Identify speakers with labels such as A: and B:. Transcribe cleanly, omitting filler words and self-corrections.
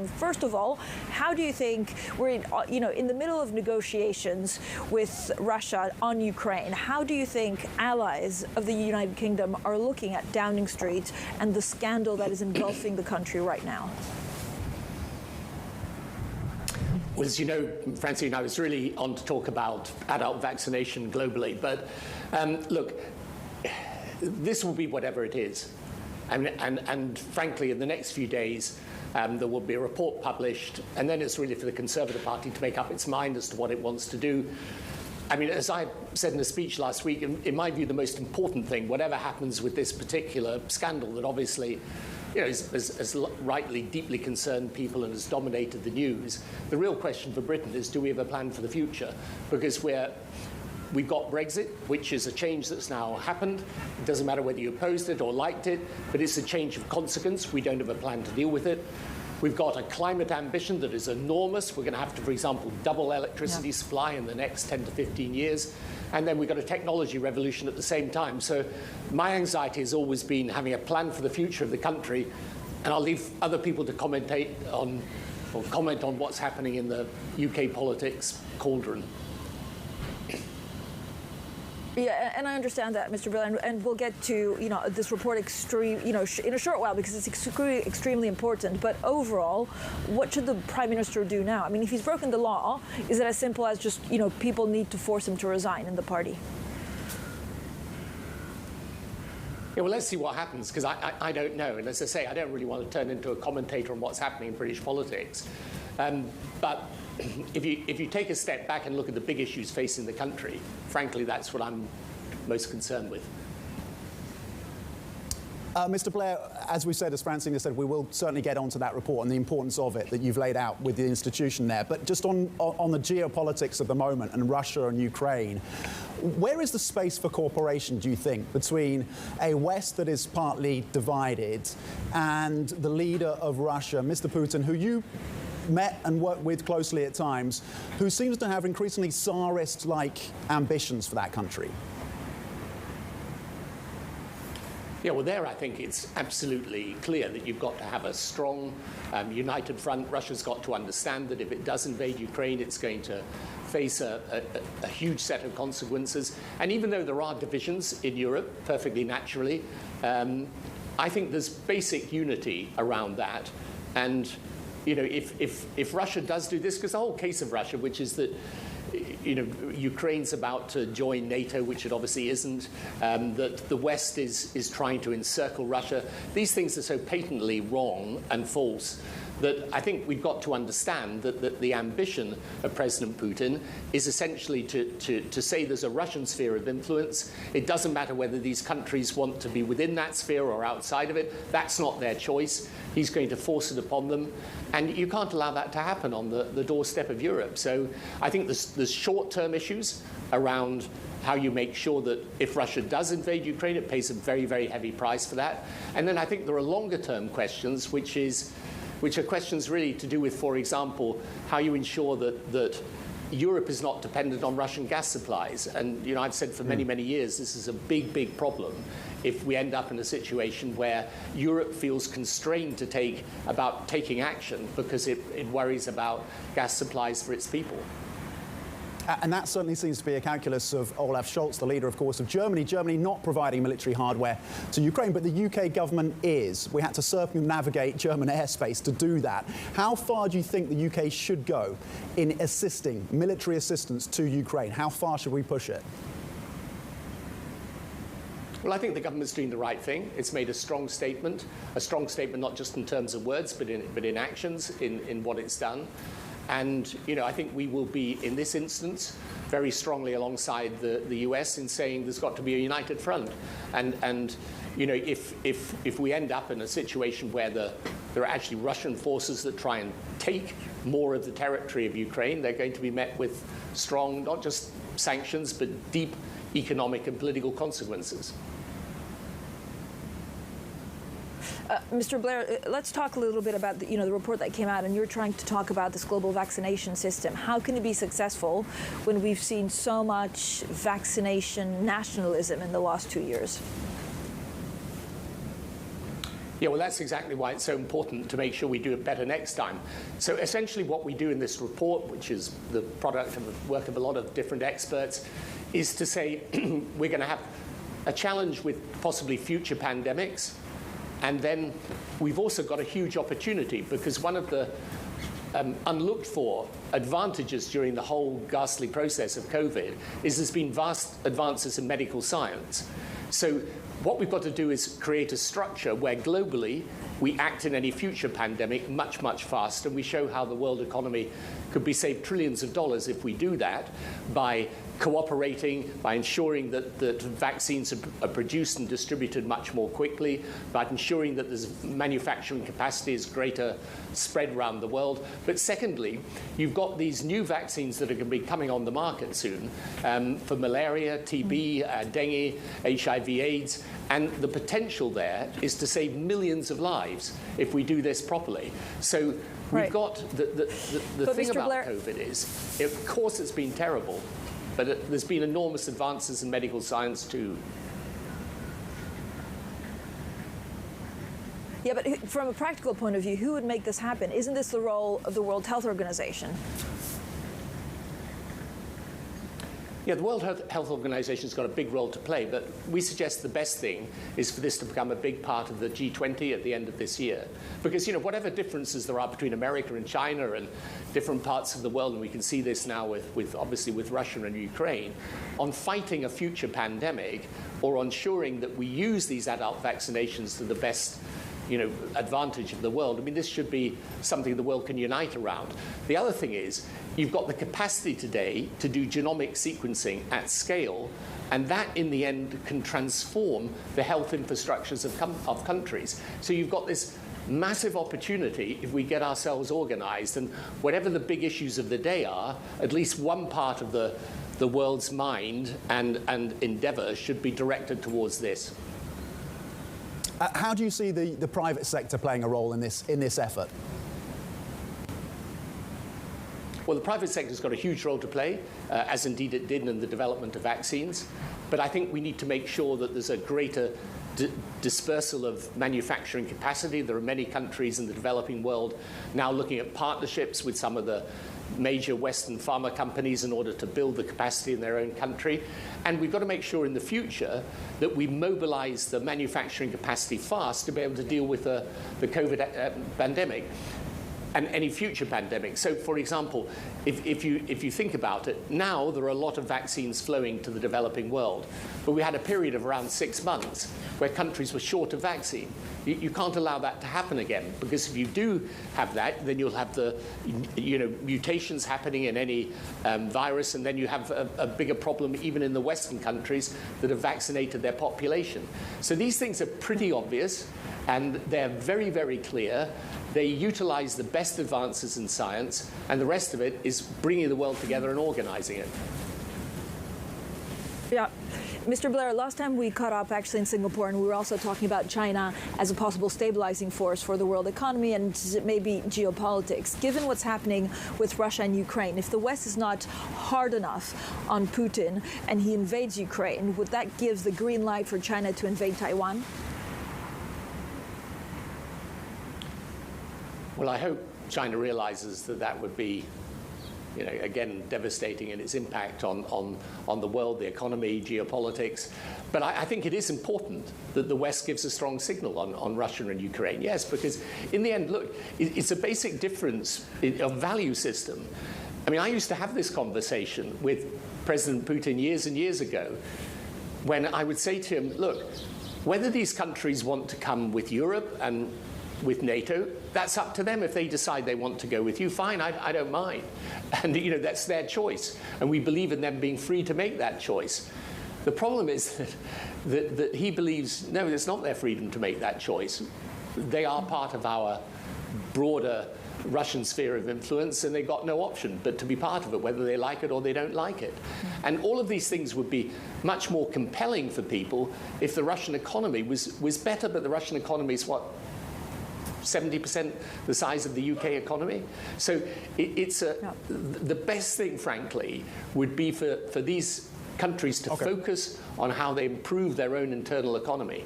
A: First of all, how do you think we're in the middle of negotiations with Russia on Ukraine? How do you think allies of the United Kingdom are looking at Downing Street and the scandal that is engulfing the country right now?
B: Well, as you know, Francine, I was really on to talk about adult vaccination globally. But look, this will be whatever it is. And frankly, in the next few days, there will be a report published, and then it's really for the Conservative Party to make up its mind as to what it wants to do. I mean, as I said in a speech last week, in my view, the most important thing, whatever happens with this particular scandal that obviously has rightly deeply concerned people and has dominated the news, the real question for Britain is, do we have a plan for the future? Because we've got Brexit, which is a change that's now happened. It doesn't matter whether you opposed it or liked it, but it's a change of consequence. We don't have a plan to deal with it. We've got a climate ambition that is enormous. We're going to have to, for example, double electricity supply in the next 10 to 15 years. And then we've got a technology revolution at the same time. So my anxiety has always been having a plan for the future of the country. And I'll leave other people to comment on what's happening in the UK politics cauldron.
A: Yeah, and I understand that, Mr. Blair, and we'll get to this report in a short while because it's extremely important. But overall, what should the Prime Minister do now? I mean, if he's broken the law, is it as simple as just people need to force him to resign in the party?
B: Yeah, well, let's see what happens, because I don't know. And as I say, I don't really want to turn into a commentator on what's happening in British politics. But if you take a step back and look at the big issues facing the country, frankly, that's what I'm most concerned with.
C: Mr. Blair, as we said, as Francine has said, we will certainly get onto that report and the importance of it that you've laid out with the institution there. But just on the geopolitics of the moment and Russia and Ukraine, where is the space for cooperation, do you think, between a West that is partly divided and the leader of Russia, Mr. Putin, who you met and worked with closely at times, who seems to have increasingly Tsarist-like ambitions for that country?
B: Yeah, well, there I think it's absolutely clear that you've got to have a strong, united front. Russia's got to understand that if it does invade Ukraine, it's going to face a huge set of consequences. And even though there are divisions in Europe, perfectly naturally, I think there's basic unity around that. And if Russia does do this, because the whole case of Russia, which is that Ukraine's about to join NATO, which it obviously isn't, that the West is trying to encircle Russia, these things are so patently wrong and false that I think we've got to understand that the ambition of President Putin is essentially to say there's a Russian sphere of influence. It doesn't matter whether these countries want to be within that sphere or outside of it. That's not their choice. He's going to force it upon them. And you can't allow that to happen on the doorstep of Europe. So I think there's short-term issues around how you make sure that if Russia does invade Ukraine, it pays a very, very heavy price for that. And then I think there are longer-term questions, which are questions really to do with, for example, how you ensure that Europe is not dependent on Russian gas supplies. And I've said for many, many years this is a big, big problem if we end up in a situation where Europe feels constrained to taking action because it worries about gas supplies for its people.
C: And that certainly seems to be a calculus of Olaf Scholz, the leader, of course, of Germany. Germany not providing military hardware to Ukraine, but the UK government is. We had to circumnavigate German airspace to do that. How far do you think the UK should go in assisting, military assistance to Ukraine? How far should we push it?
B: Well, I think the government's doing the right thing. It's made a strong statement not just in terms of words, but in actions, in what it's done. And, I think we will be, in this instance, very strongly alongside the US in saying there's got to be a united front. And if we end up in a situation where there are actually Russian forces that try and take more of the territory of Ukraine, they're going to be met with strong, not just sanctions, but deep economic and political consequences.
A: Mr. Blair, let's talk a little bit about the report that came out, and you're trying to talk about this global vaccination system. How can it be successful when we've seen so much vaccination nationalism in the last 2 years?
B: Yeah, well, that's exactly why it's so important to make sure we do it better next time. So essentially what we do in this report, which is the product of the work of a lot of different experts, is to say we're going to have a challenge with possibly future pandemics. And then we've also got a huge opportunity, because one of the unlooked for advantages during the whole ghastly process of COVID is there's been vast advances in medical science. So what we've got to do is create a structure where globally we act in any future pandemic much, much faster. And we show how the world economy could be saved trillions of dollars if we do that by cooperating, by ensuring that vaccines are produced and distributed much more quickly, by ensuring that there's manufacturing capacity is greater spread around the world. But secondly, you've got these new vaccines that are going to be coming on the market soon for malaria, TB, dengue, HIV, AIDS, and the potential there is to save millions of lives if we do this properly. So we've got the thing
A: Mr.
B: about
A: Blair,
B: COVID is, of course it's been terrible, but there's been enormous advances in medical science too.
A: Yeah, but from a practical point of view, who would make this happen? Isn't this the role of the World Health Organization?
B: Yeah, the World Health Organization's got a big role to play, but we suggest the best thing is for this to become a big part of the G20 at the end of this year. Because, you know, whatever differences there are between America and China and different parts of the world, and we can see this now with obviously with Russia and Ukraine, on fighting a future pandemic or on ensuring that we use these adult vaccinations to the best advantage of the world. I mean, this should be something the world can unite around. The other thing is, you've got the capacity today to do genomic sequencing at scale, and that, in the end, can transform the health infrastructures of countries. So you've got this massive opportunity if we get ourselves organized, and whatever the big issues of the day are, at least one part of the world's mind and endeavor should be directed towards this.
C: How do you see the private sector playing a role in this effort?
B: Well, the private sector's got a huge role to play, as indeed it did in the development of vaccines. But I think we need to make sure that there's a greater dispersal of manufacturing capacity. There are many countries in the developing world now looking at partnerships with some of the major Western pharma companies in order to build the capacity in their own country. And we've got to make sure in the future that we mobilize the manufacturing capacity fast to be able to deal with the COVID pandemic and any future pandemic. So, for example, if you think about it, now there are a lot of vaccines flowing to the developing world, but we had a period of around 6 months where countries were short of vaccine. You can't allow that to happen again, because if you do have that, then you'll have the mutations happening in any virus, and then you have a bigger problem even in the Western countries that have vaccinated their population. So these things are pretty obvious, and they're very, very clear. They utilize the best advances in science, and the rest of it is bringing the world together and organizing it.
A: Yeah. Mr. Blair, last time we caught up actually in Singapore, and we were also talking about China as a possible stabilizing force for the world economy and maybe geopolitics. Given what's happening with Russia and Ukraine, if the West is not hard enough on Putin and he invades Ukraine, would that give the green light for China to invade Taiwan?
B: Well, I hope China realizes that that would be, again, devastating in its impact on the world, the economy, geopolitics. But I think it is important that the West gives a strong signal on Russia and Ukraine. Yes, because in the end, look, it's a basic difference of value system. I mean, I used to have this conversation with President Putin years and years ago, when I would say to him, look, whether these countries want to come with Europe and with NATO, that's up to them. If they decide they want to go with you, fine, I don't mind. And, that's their choice. And we believe in them being free to make that choice. The problem is that he believes, no, it's not their freedom to make that choice. They are part of our broader Russian sphere of influence, and they've got no option but to be part of it, whether they like it or they don't like it. And all of these things would be much more compelling for people if the Russian economy was better, but the Russian economy is what? 70% the size of the UK economy. So the best thing, frankly, would be for these countries to focus on how they improve their own internal economy.